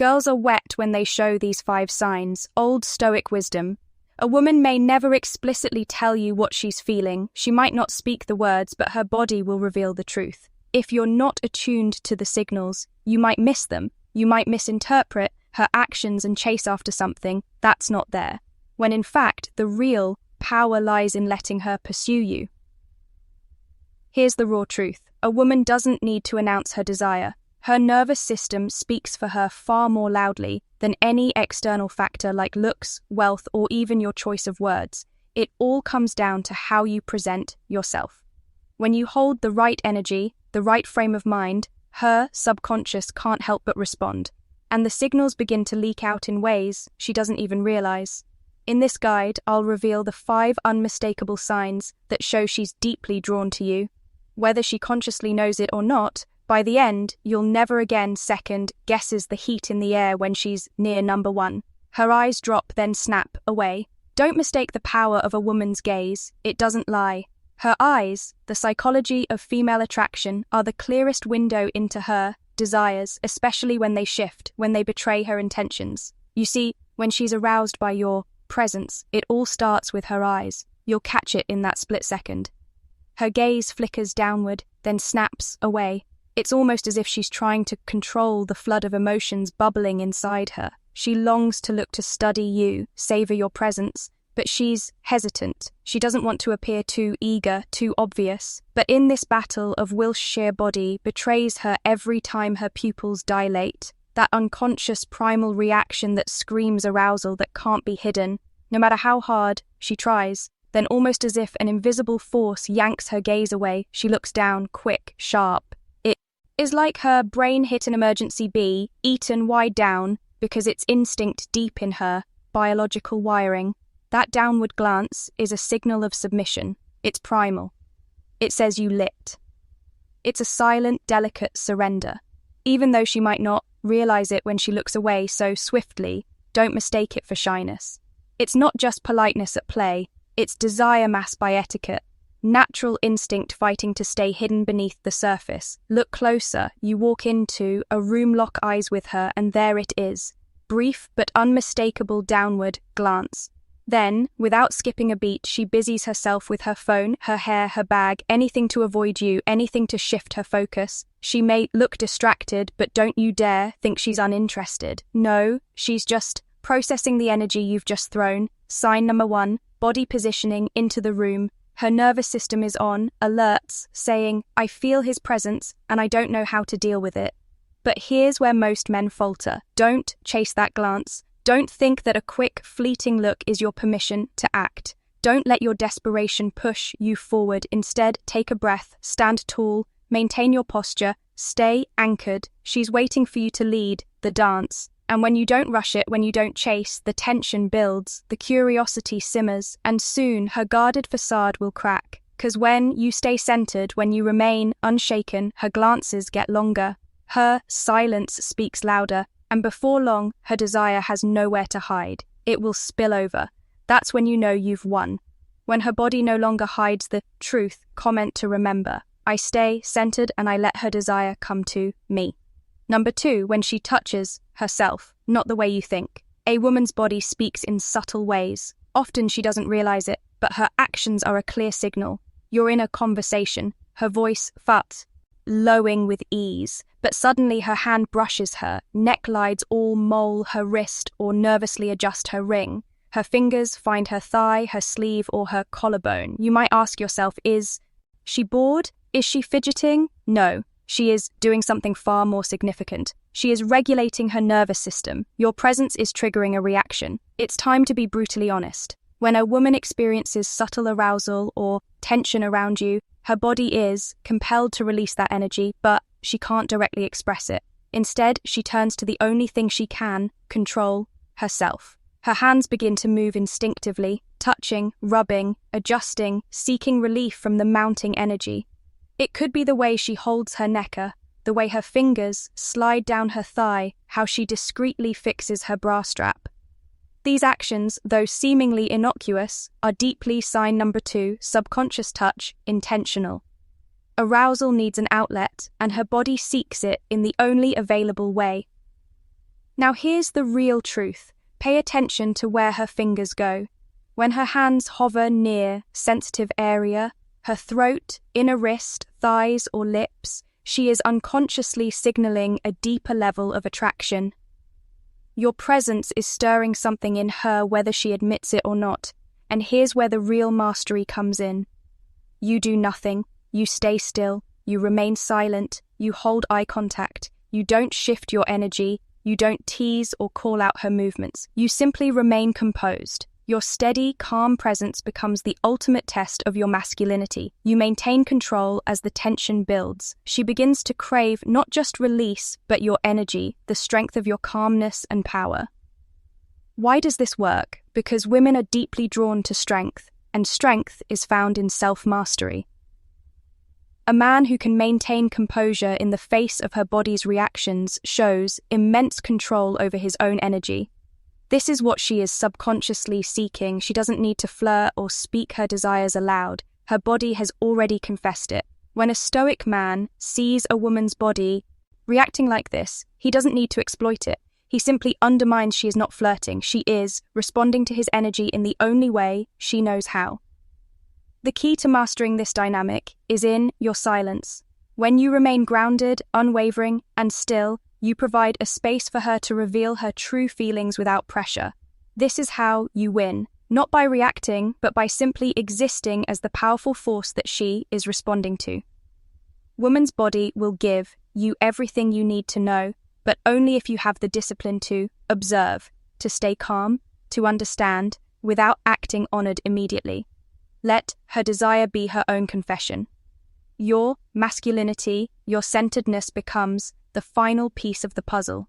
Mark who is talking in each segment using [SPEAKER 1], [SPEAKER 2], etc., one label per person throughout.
[SPEAKER 1] Girls are wet when they show these 5 signs, old Stoic wisdom. A woman may never explicitly tell you what she's feeling. She might not speak the words, but her body will reveal the truth. If you're not attuned to the signals, you might miss them. You might misinterpret her actions and chase after something that's not there, when in fact the real power lies in letting her pursue you. Here's the raw truth. A woman doesn't need to announce her desire. Her nervous system speaks for her far more loudly than any external factor like looks, wealth, or even your choice of words. It all comes down to how you present yourself. When you hold the right energy, the right frame of mind, her subconscious can't help but respond, and the signals begin to leak out in ways she doesn't even realize. In this guide, I'll reveal the 5 unmistakable signs that show she's deeply drawn to you. Whether she consciously knows it or not, by the end, you'll never again second guesses the heat in the air when she's near number 1. Her eyes drop, then snap away. Don't mistake the power of a woman's gaze. It doesn't lie. Her eyes, the psychology of female attraction, are the clearest window into her desires, especially when they shift, when they betray her intentions. You see, when she's aroused by your presence, it all starts with her eyes. You'll catch it in that split second. Her gaze flickers downward, then snaps away. It's almost as if she's trying to control the flood of emotions bubbling inside her. She longs to look to study you, savor your presence, but she's hesitant. She doesn't want to appear too eager, too obvious. But in this battle of Will's sheer body betrays her every time her pupils dilate, that unconscious primal reaction that screams arousal that can't be hidden. No matter how hard she tries, then almost as if an invisible force yanks her gaze away, she looks down, quick, sharp. It is like her brain hit an emergency bee, eaten wide down, because it's instinct deep in her, biological wiring. That downward glance is a signal of submission. It's primal. It says you lit. It's a silent, delicate surrender. Even though she might not realize it when she looks away so swiftly, don't mistake it for shyness. It's not just politeness at play. It's desire masked by etiquette, natural instinct fighting to stay hidden beneath the surface. Look closer, you walk into a room, lock eyes with her, and there it is. Brief but unmistakable downward glance. Then, without skipping a beat, she busies herself with her phone, her hair, her bag, anything to avoid you, anything to shift her focus. She may look distracted, but don't you dare think she's uninterested. No, she's just processing the energy you've just thrown. Sign number 1. Body positioning into the room. Her nervous system is on, alerts, saying, I feel his presence and I don't know how to deal with it. But here's where most men falter. Don't chase that glance. Don't think that a quick, fleeting look is your permission to act. Don't let your desperation push you forward. Instead, take a breath, stand tall, maintain your posture, stay anchored. She's waiting for you to lead the dance. And when you don't rush it, when you don't chase, the tension builds, the curiosity simmers, and soon her guarded facade will crack. 'Cause when you stay centered, when you remain unshaken, her glances get longer. Her silence speaks louder, and before long, her desire has nowhere to hide. It will spill over. That's when you know you've won. When her body no longer hides the truth, comment to remember. I stay centered and I let her desire come to me. Number 2, when she touches herself, not the way you think. A woman's body speaks in subtle ways. Often she doesn't realize it, but her actions are a clear signal. You're in a conversation, her voice lowing with ease, but suddenly her hand brushes her, neck glides all mole her wrist or nervously adjust her ring. Her fingers find her thigh, her sleeve, or her collarbone. You might ask yourself, is she bored? Is she fidgeting? No. She is doing something far more significant. She is regulating her nervous system. Your presence is triggering a reaction. It's time to be brutally honest. When a woman experiences subtle arousal or tension around you, her body is compelled to release that energy, but she can't directly express it. Instead, she turns to the only thing she can control, herself. Her hands begin to move instinctively, touching, rubbing, adjusting, seeking relief from the mounting energy. It could be the way she holds her necker, the way her fingers slide down her thigh, how she discreetly fixes her bra strap. These actions, though seemingly innocuous, are deeply sign number 2, subconscious touch, intentional. Arousal needs an outlet, and her body seeks it in the only available way. Now here's the real truth. Pay attention to where her fingers go. When her hands hover near sensitive area, her throat, inner wrist, thighs, or lips, she is unconsciously signaling a deeper level of attraction. Your presence is stirring something in her whether she admits it or not, and here's where the real mastery comes in. You do nothing, you stay still, you remain silent, you hold eye contact, you don't shift your energy, you don't tease or call out her movements, you simply remain composed. Your steady, calm presence becomes the ultimate test of your masculinity. You maintain control as the tension builds. She begins to crave not just release, but your energy, the strength of your calmness and power. Why does this work? Because women are deeply drawn to strength, and strength is found in self-mastery. A man who can maintain composure in the face of her body's reactions shows immense control over his own energy. This is what she is subconsciously seeking. She doesn't need to flirt or speak her desires aloud. Her body has already confessed it. When a stoic man sees a woman's body reacting like this, he doesn't need to exploit it. He simply undermines she is not flirting. She is responding to his energy in the only way she knows how. The key to mastering this dynamic is in your silence. When you remain grounded, unwavering, and still, you provide a space for her to reveal her true feelings without pressure. This is how you win, not by reacting, but by simply existing as the powerful force that she is responding to. Woman's body will give you everything you need to know, but only if you have the discipline to observe, to stay calm, to understand, without acting honored immediately. Let her desire be her own confession. Your masculinity, your centeredness becomes the final piece of the puzzle.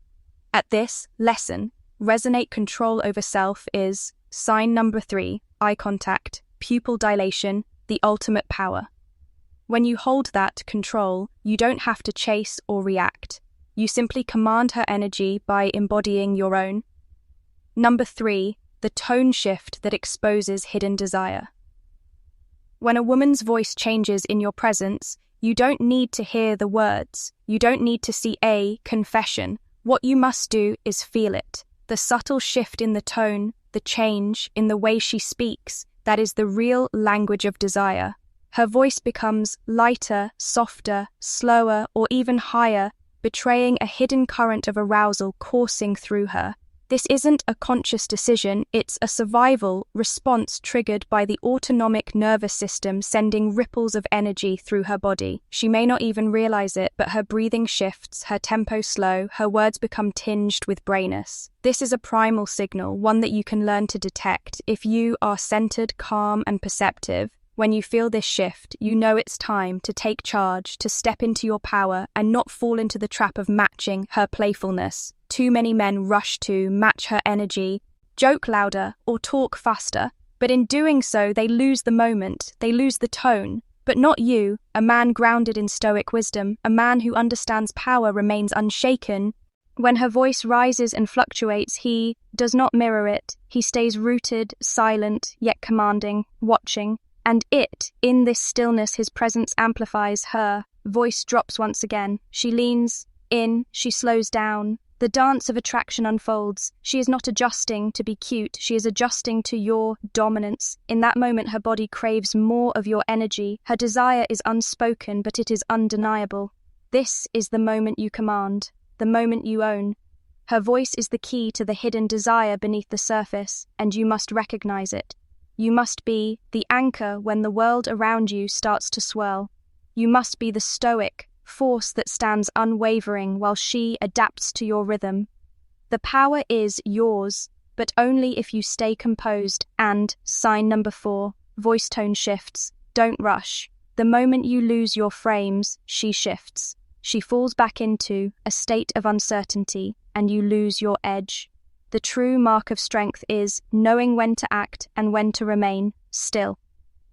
[SPEAKER 1] At this lesson, resonate control over self is sign number 3, eye contact, pupil dilation, the ultimate power. When you hold that control, you don't have to chase or react. You simply command her energy by embodying your own. Number 3, the tone shift that exposes hidden desire. When a woman's voice changes in your presence, you don't need to hear the words. You don't need to see a confession. What you must do is feel it. The subtle shift in the tone, the change in the way she speaks, that is the real language of desire. Her voice becomes lighter, softer, slower, or even higher, betraying a hidden current of arousal coursing through her. This isn't a conscious decision, it's a survival response triggered by the autonomic nervous system sending ripples of energy through her body. She may not even realize it, but her breathing shifts, her tempo slow, her words become tinged with brayness. This is a primal signal, one that you can learn to detect. If you are centered, calm, and perceptive, when you feel this shift, you know it's time to take charge, to step into your power, and not fall into the trap of matching her playfulness. Too many men rush to match her energy, joke louder, or talk faster, but in doing so, they lose the moment, they lose the tone. But not you, a man grounded in stoic wisdom, a man who understands power remains unshaken. When her voice rises and fluctuates, he does not mirror it. He stays rooted, silent, yet commanding, watching. And in this stillness, his presence amplifies. Her voice drops once again. She leans in, she slows down. The dance of attraction unfolds. She is not adjusting to be cute, she is adjusting to your dominance. In that moment, her body craves more of your energy. Her desire is unspoken, but it is undeniable. This is the moment you command, the moment you own. Her voice is the key to the hidden desire beneath the surface, and you must recognize it. You must be the anchor when the world around you starts to swirl. You must be the stoic force that stands unwavering while she adapts to your rhythm. The power is yours, but only if you stay composed. And, sign number 4, voice tone shifts. Don't rush. The moment you lose your frames, she shifts. She falls back into a state of uncertainty, and you lose your edge. The true mark of strength is knowing when to act and when to remain still.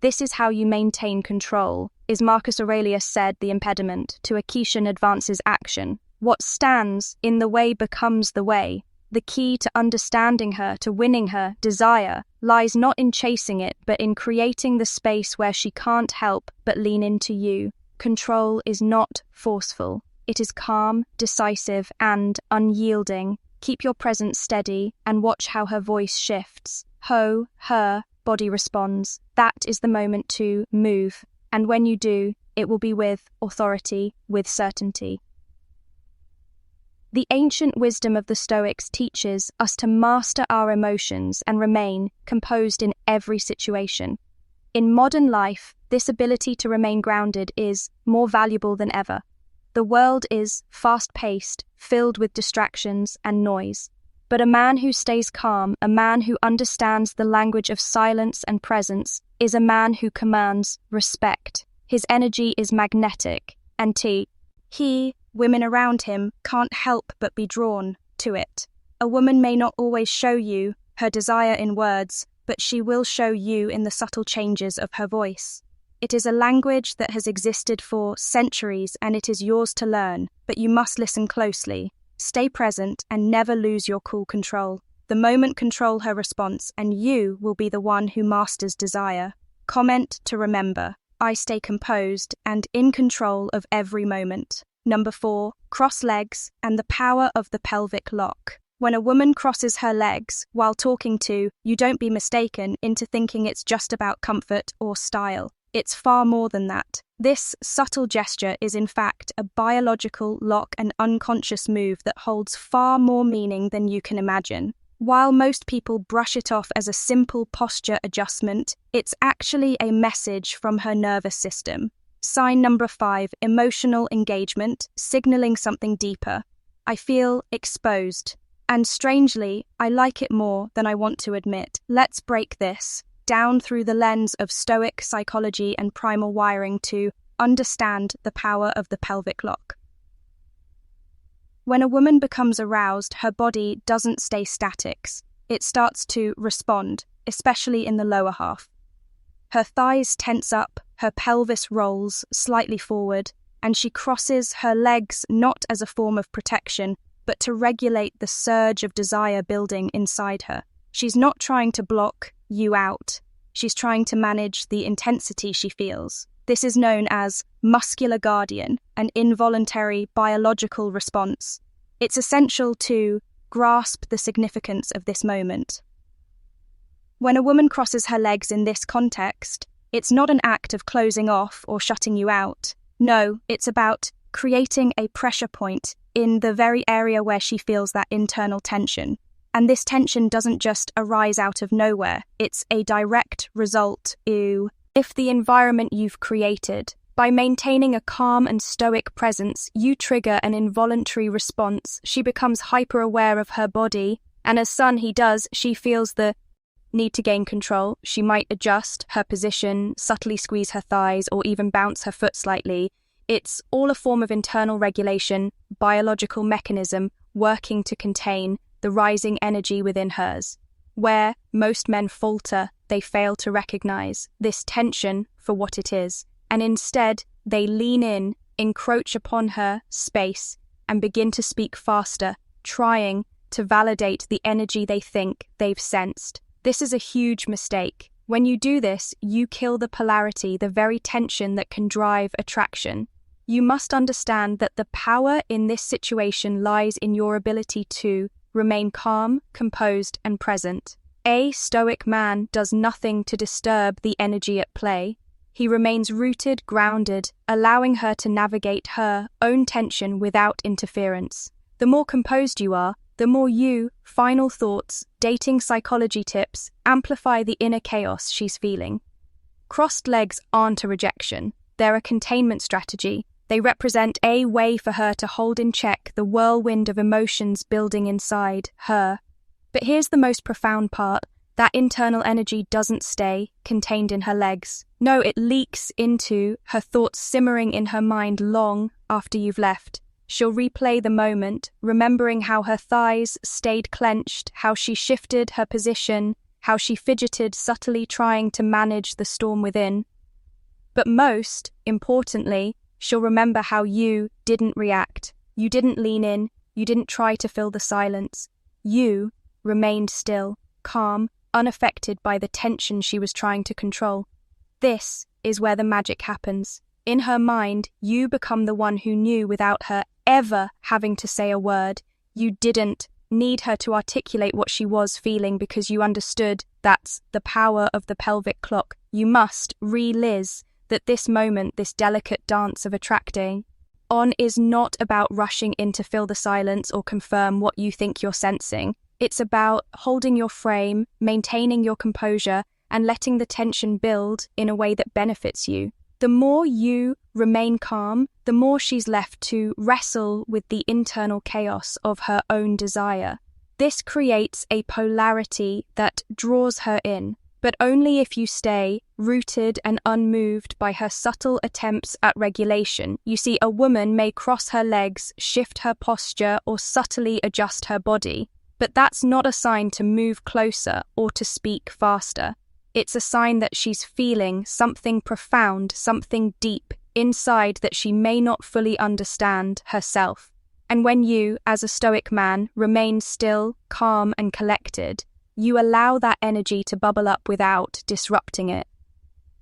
[SPEAKER 1] This is how you maintain control. Is Marcus Aurelius said the impediment to a Kishan advances action. What stands in the way becomes the way. The key to understanding her, to winning her desire, lies not in chasing it, but in creating the space where she can't help but lean into you. Control is not forceful. It is calm, decisive, and unyielding. Keep your presence steady and watch how her voice shifts. Ho, her, body responds. That is the moment to move. And when you do, it will be with authority, with certainty. The ancient wisdom of the Stoics teaches us to master our emotions and remain composed in every situation. In modern life, this ability to remain grounded is more valuable than ever. The world is fast-paced, filled with distractions and noise. But a man who stays calm, a man who understands the language of silence and presence, is a man who commands respect. His energy is magnetic, and women around him can't help but be drawn to it. A woman may not always show you her desire in words, but she will show you in the subtle changes of her voice. It is a language that has existed for centuries, and it is yours to learn, but you must listen closely. Stay present and never lose your cool control. The moment control her response, and you will be the one who masters desire. Comment to remember. I stay composed and in control of every moment. Number 4, cross legs and the power of the pelvic lock. When a woman crosses her legs while talking to you, don't be mistaken into thinking it's just about comfort or style. It's far more than that. This subtle gesture is in fact a biological lock and unconscious move that holds far more meaning than you can imagine. While most people brush it off as a simple posture adjustment, it's actually a message from her nervous system. Sign number 5, emotional engagement, signaling something deeper. I feel exposed. And strangely, I like it more than I want to admit. Let's break this down through the lens of Stoic psychology and primal wiring to understand the power of the pelvic lock. When a woman becomes aroused, her body doesn't stay static. It starts to respond, especially in the lower half. Her thighs tense up, her pelvis rolls slightly forward, and she crosses her legs not as a form of protection, but to regulate the surge of desire building inside her. She's not trying to block you out. She's trying to manage the intensity she feels. This is known as muscular guardian, an involuntary biological response. It's essential to grasp the significance of this moment. When a woman crosses her legs in this context, it's not an act of closing off or shutting you out. No, it's about creating a pressure point in the very area where she feels that internal tension. And this tension doesn't just arise out of nowhere. It's a direct result if the environment you've created. By maintaining a calm and stoic presence, you trigger an involuntary response. She becomes hyper-aware of her body, and as he does, she feels the need to gain control. She might adjust her position, subtly squeeze her thighs, or even bounce her foot slightly. It's all a form of internal regulation, biological mechanism working to contain the rising energy within hers. Where most men falter, they fail to recognize this tension for what it is, and instead they lean in, encroach upon her space, and begin to speak faster, trying to validate the energy they think they've sensed. This is a huge mistake. When you do this, you kill the polarity, the very tension that can drive attraction. You must understand that the power in this situation lies in your ability to remain calm, composed, and present. A stoic man does nothing to disturb the energy at play. He remains rooted, grounded, allowing her to navigate her own tension without interference. The more composed you are, the more final thoughts, dating psychology tips, amplify the inner chaos she's feeling. Crossed legs aren't a rejection. They're a containment strategy. They represent a way for her to hold in check the whirlwind of emotions building inside her. But here's the most profound part. That internal energy doesn't stay contained in her legs. No, it leaks into her thoughts simmering in her mind long after you've left. She'll replay the moment, remembering how her thighs stayed clenched, how she shifted her position, how she fidgeted subtly trying to manage the storm within. But most importantly, she'll remember how you didn't react. You didn't lean in. You didn't try to fill the silence. You remained still, calm, unaffected by the tension she was trying to control. This is where the magic happens. In her mind, you become the one who knew without her ever having to say a word. You didn't need her to articulate what she was feeling because you understood that's the power of the pelvic clock. You must release that this moment, this delicate dance of attracting on, is not about rushing in to fill the silence or confirm what you think you're sensing. It's about holding your frame, maintaining your composure, and letting the tension build in a way that benefits you. The more you remain calm, the more she's left to wrestle with the internal chaos of her own desire. This creates a polarity that draws her in, but only if you stay rooted and unmoved by her subtle attempts at regulation. You see, a woman may cross her legs, shift her posture, or subtly adjust her body, but that's not a sign to move closer or to speak faster. It's a sign that she's feeling something profound, something deep inside that she may not fully understand herself. And when you, as a stoic man, remain still, calm, and collected, you allow that energy to bubble up without disrupting it.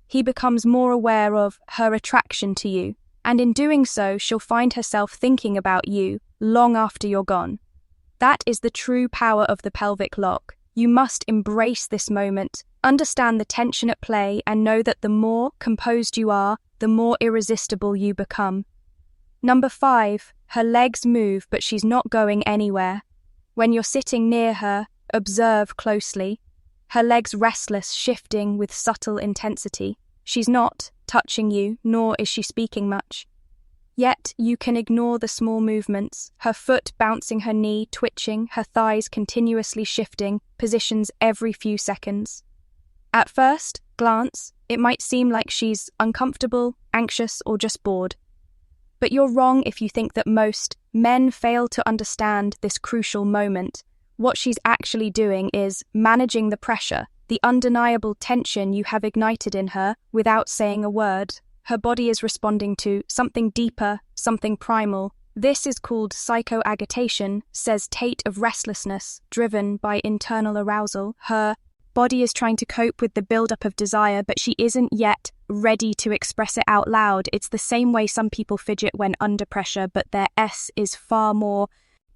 [SPEAKER 1] He becomes more aware of her attraction to you, and in doing so, she'll find herself thinking about you long after you're gone. That is the true power of the pelvic lock. You must embrace this moment, understand the tension at play, and know that the more composed you are, the more irresistible you become. Number 5, her legs move, but she's not going anywhere. When you're sitting near her, observe closely. Her legs restless, shifting with subtle intensity. She's not touching you, nor is she speaking much. Yet you can ignore the small movements, her foot bouncing her knee, twitching, her thighs continuously shifting, positions every few seconds. At first glance, it might seem like she's uncomfortable, anxious, or just bored. But you're wrong if you think that most men fail to understand this crucial moment. What she's actually doing is managing the pressure, the undeniable tension you have ignited in her without saying a word. Her body is responding to something deeper, something primal. This is called psychoagitation, says Tate of restlessness, driven by internal arousal. Her body is trying to cope with the buildup of desire, but she isn't yet ready to express it out loud. It's the same way some people fidget when under pressure, but their S is far more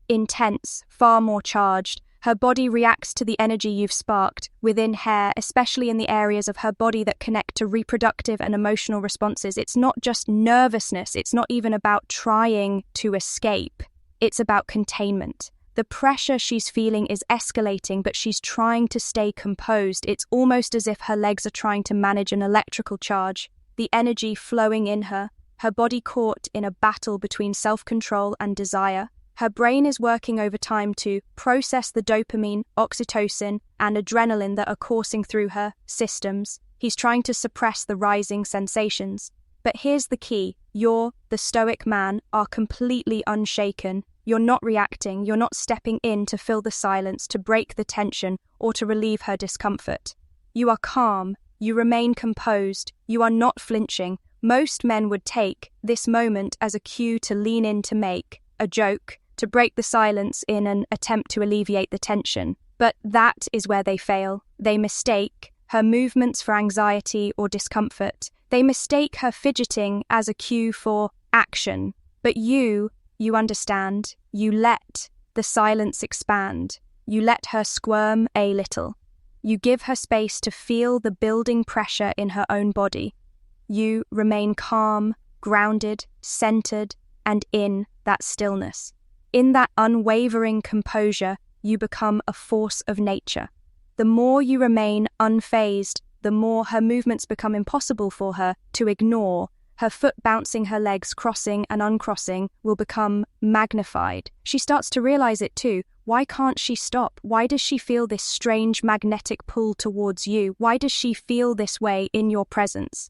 [SPEAKER 1] intense, far more charged. Her body reacts to the energy you've sparked within her, especially in the areas of her body that connect to reproductive and emotional responses. It's not just nervousness. It's not even about trying to escape. It's about containment. The pressure she's feeling is escalating, but she's trying to stay composed. It's almost as if her legs are trying to manage an electrical charge, the energy flowing in her body caught in a battle between self-control and desire. Her brain is working overtime to process the dopamine, oxytocin, and adrenaline that are coursing through her systems. He's trying to suppress the rising sensations. But here's the key. You're, the stoic man, are completely unshaken. You're not reacting. You're not stepping in to fill the silence, to break the tension, or to relieve her discomfort. You are calm. You remain composed. You are not flinching. Most men would take this moment as a cue to lean in, to make a joke, to break the silence in an attempt to alleviate the tension. But that is where they fail. They mistake her movements for anxiety or discomfort. They mistake her fidgeting as a cue for action. But you understand. You let the silence expand. You let her squirm a little. You give her space to feel the building pressure in her own body. You remain calm, grounded, centered, and in that stillness. In that unwavering composure, you become a force of nature. The more you remain unfazed, the more her movements become impossible for her to ignore. Her foot bouncing, her legs crossing and uncrossing will become magnified. She starts to realize it too. Why can't she stop? Why does she feel this strange magnetic pull towards you? Why does she feel this way in your presence?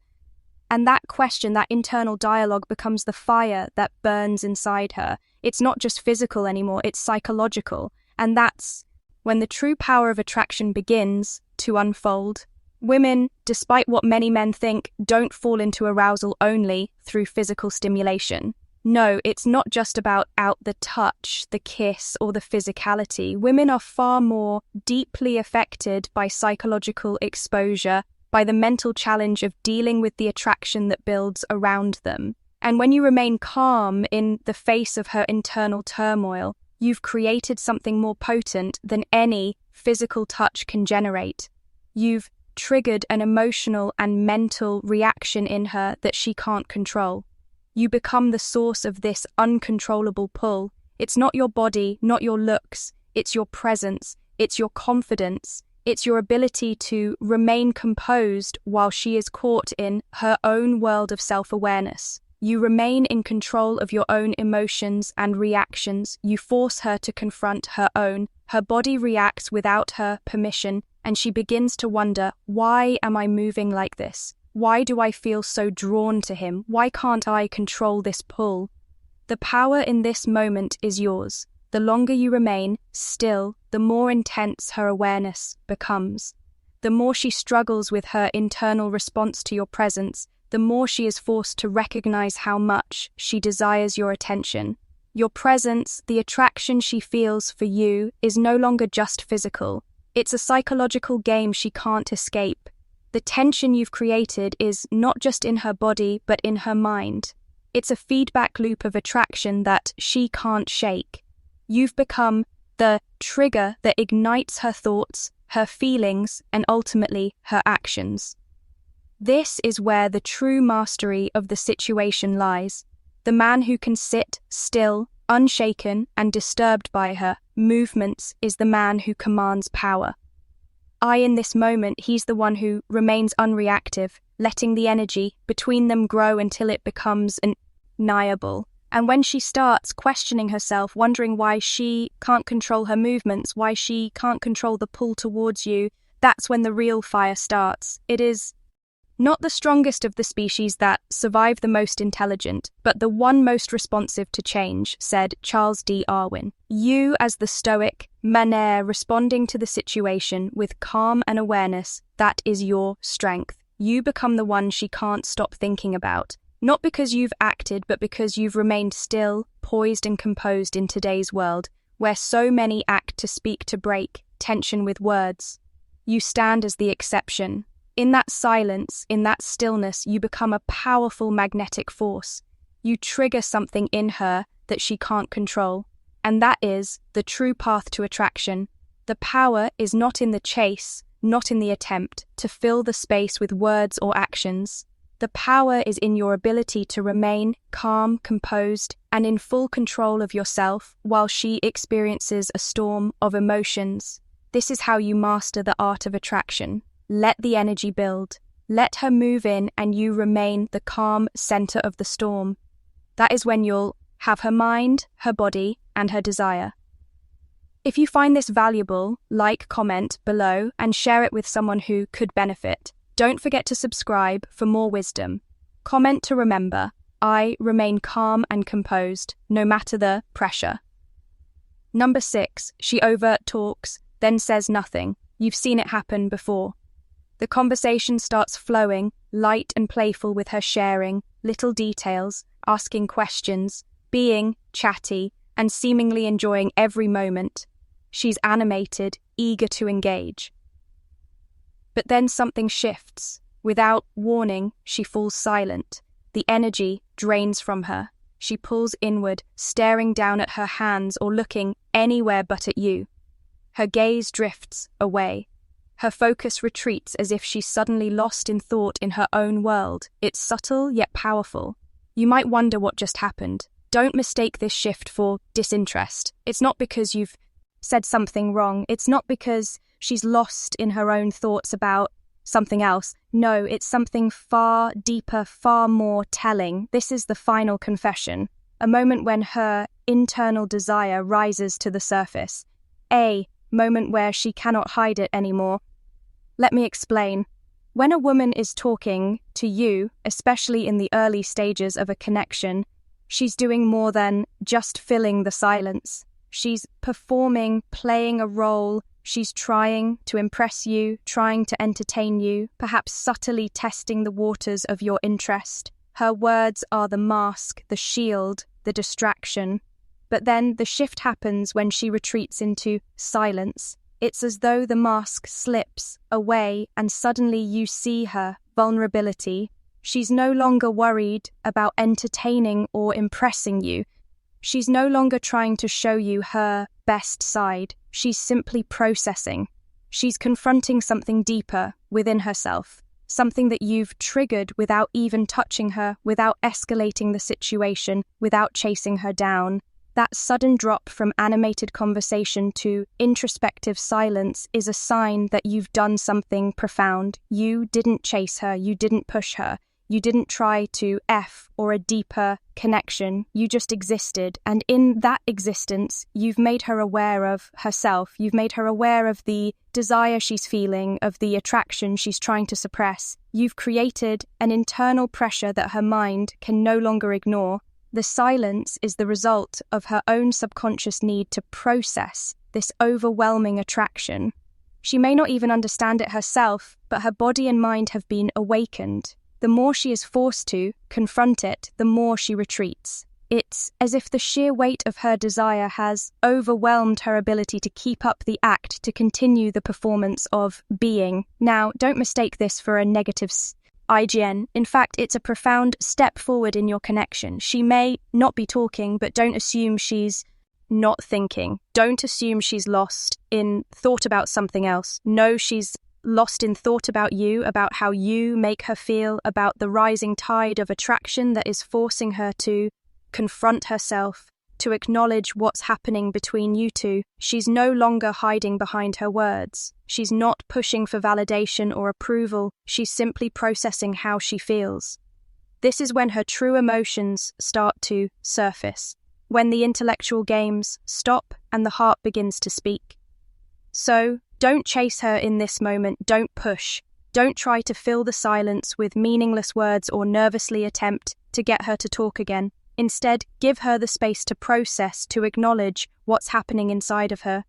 [SPEAKER 1] And that question, that internal dialogue, becomes the fire that burns inside her. It's not just physical anymore, it's psychological. And that's when the true power of attraction begins to unfold. Women, despite what many men think, don't fall into arousal only through physical stimulation. No, it's not just about the touch, the kiss, or the physicality. Women are far more deeply affected by psychological exposure, by the mental challenge of dealing with the attraction that builds around them. And when you remain calm in the face of her internal turmoil, You've created something more potent than any physical touch can generate. You've triggered an emotional and mental reaction in her that she can't control. You become the source of this uncontrollable pull. It's not your body, not your looks, it's your presence, it's your confidence, it's your ability to remain composed while she is caught in her own world of self-awareness. You remain in control of your own emotions and reactions. You force her to confront her own. Her body reacts without her permission, and she begins to wonder, why am I moving like this? Why do I feel so drawn to him? Why can't I control this pull? The power in this moment is yours. The longer you remain still, the more intense her awareness becomes. The more she struggles with her internal response to your presence, the more she is forced to recognize how much she desires your attention. Your presence, the attraction she feels for you, is no longer just physical. It's a psychological game she can't escape. The tension you've created is not just in her body, but in her mind. It's a feedback loop of attraction that she can't shake. You've become the trigger that ignites her thoughts, her feelings, and ultimately her actions. This is where the true mastery of the situation lies. The man who can sit still, unshaken, and disturbed by her movements is the man who commands power. In this moment, he's the one who remains unreactive, letting the energy between them grow until it becomes undeniable. And when she starts questioning herself, wondering why she can't control her movements, why she can't control the pull towards you, that's when the real fire starts. It is not the strongest of the species that survive the most intelligent, but the one most responsive to change, said Charles D. Darwin. You, as the stoic manner responding to the situation with calm and awareness, that is your strength. You become the one she can't stop thinking about. Not because you've acted, but because you've remained still, poised and composed in today's world, where so many act to speak to break tension with words. You stand as the exception. In that silence, in that stillness, you become a powerful magnetic force. You trigger something in her that she can't control. And that is the true path to attraction. The power is not in the chase, not in the attempt to fill the space with words or actions. The power is in your ability to remain calm, composed, and in full control of yourself while she experiences a storm of emotions. This is how you master the art of attraction. Let the energy build. Let her move in and you remain the calm center of the storm. That is when you'll have her mind, her body, and her desire. If you find this valuable, like, comment below, and share it with someone who could benefit. Don't forget to subscribe for more wisdom. Comment to remember, I remain calm and composed, no matter the pressure. Number 6, she over-talks, then says nothing. You've seen it happen before. The conversation starts flowing, light and playful with her sharing little details, asking questions, being chatty, and seemingly enjoying every moment. She's animated, eager to engage. But then something shifts. Without warning, she falls silent. The energy drains from her. She pulls inward, staring down at her hands or looking anywhere but at you. Her gaze drifts away. Her focus retreats as if she's suddenly lost in thought in her own world. It's subtle yet powerful. You might wonder what just happened. Don't mistake this shift for disinterest. It's not because you've said something wrong. It's not because she's lost in her own thoughts about something else. No, it's something far deeper, far more telling. This is the final confession, a moment when her internal desire rises to the surface. A moment where she cannot hide it anymore. Let me explain. When a woman is talking to you, especially in the early stages of a connection, she's doing more than just filling the silence. She's performing, playing a role. She's trying to impress you, trying to entertain you, perhaps subtly testing the waters of your interest. Her words are the mask, the shield, the distraction. But then the shift happens when she retreats into silence. It's as though the mask slips away and suddenly you see her vulnerability. She's no longer worried about entertaining or impressing you. She's no longer trying to show you her best side. She's simply processing. She's confronting something deeper within herself, something that you've triggered without even touching her, without escalating the situation, without chasing her down. That sudden drop from animated conversation to introspective silence is a sign that you've done something profound. You didn't chase her, you didn't push her, you didn't try to or a deeper connection. You just existed, and in that existence, you've made her aware of herself. You've made her aware of the desire she's feeling, of the attraction she's trying to suppress. You've created an internal pressure that her mind can no longer ignore. The silence is the result of her own subconscious need to process this overwhelming attraction. She may not even understand it herself, but her body and mind have been awakened. The more she is forced to confront it, the more she retreats. It's as if the sheer weight of her desire has overwhelmed her ability to keep up the act, to continue the performance of being. Now, don't mistake this for a negative IGN. In fact, it's a profound step forward in your connection. She may not be talking, but don't assume she's not thinking. Don't assume she's lost in thought about something else. No, she's lost in thought about you, about how you make her feel, about the rising tide of attraction that is forcing her to confront herself, to acknowledge what's happening between you two. She's no longer hiding behind her words. She's not pushing for validation or approval. She's simply processing how she feels. This is when her true emotions start to surface, when the intellectual games stop and the heart begins to speak. So, don't chase her in this moment. Don't push. Don't try to fill the silence with meaningless words or nervously attempt to get her to talk again. Instead, give her the space to process, to acknowledge what's happening inside of her.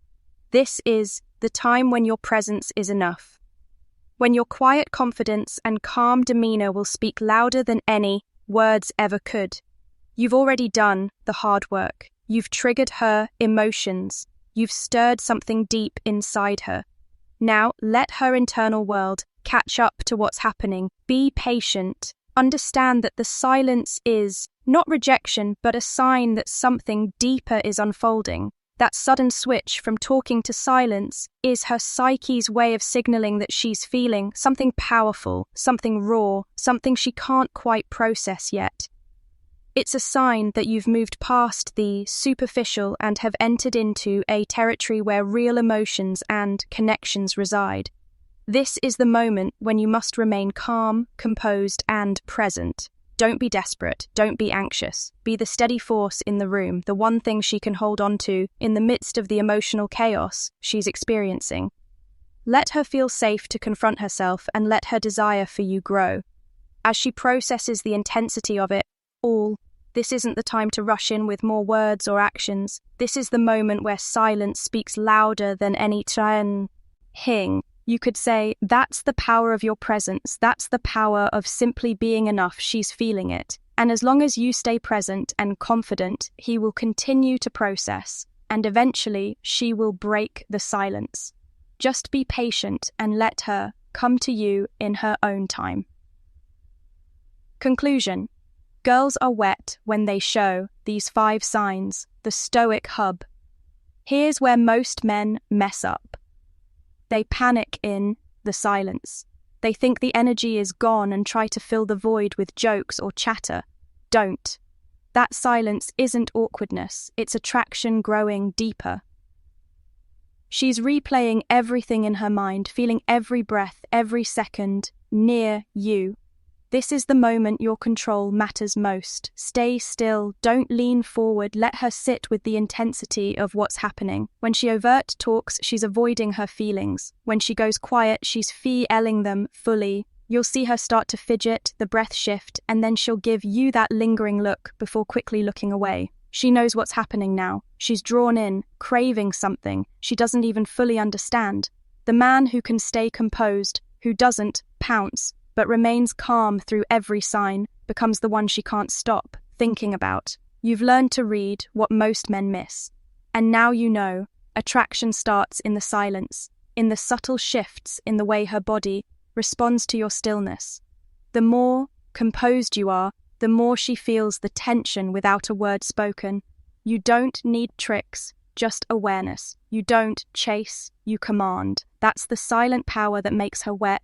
[SPEAKER 1] This is the time when your presence is enough. When your quiet confidence and calm demeanor will speak louder than any words ever could. You've already done the hard work. You've triggered her emotions. You've stirred something deep inside her. Now, let her internal world catch up to what's happening. Be patient. Understand that the silence is not rejection, but a sign that something deeper is unfolding. That sudden switch from talking to silence is her psyche's way of signaling that she's feeling something powerful, something raw, something she can't quite process yet. It's a sign that you've moved past the superficial and have entered into a territory where real emotions and connections reside. This is the moment when you must remain calm, composed, and present. Don't be desperate. Don't be anxious. Be the steady force in the room, the one thing she can hold on to in the midst of the emotional chaos she's experiencing. Let her feel safe to confront herself and let her desire for you grow. As she processes the intensity of it all, this isn't the time to rush in with more words or actions. This is the moment where silence speaks louder than any hing. You could say, that's the power of your presence. That's the power of simply being enough. She's feeling it. And as long as you stay present and confident, he will continue to process. And eventually, she will break the silence. Just be patient and let her come to you in her own time. Conclusion. Girls are wet when they show these 5 signs, the stoic hub. Here's where most men mess up. They panic in the silence. They think the energy is gone and try to fill the void with jokes or chatter. Don't. That silence isn't awkwardness, it's attraction growing deeper. She's replaying everything in her mind, feeling every breath, every second, near you. This is the moment your control matters most. Stay still, don't lean forward, let her sit with the intensity of what's happening. When she overt talks, she's avoiding her feelings. When she goes quiet, she's feeling them fully. You'll see her start to fidget, the breath shift, and then she'll give you that lingering look before quickly looking away. She knows what's happening now. She's drawn in, craving something she doesn't even fully understand. The man who can stay composed, who doesn't pounce, but remains calm through every sign, becomes the one she can't stop thinking about. You've learned to read what most men miss. And now you know, attraction starts in the silence, in the subtle shifts in the way her body responds to your stillness. The more composed you are, the more she feels the tension without a word spoken. You don't need tricks, just awareness. You don't chase, you command. That's the silent power that makes her wet,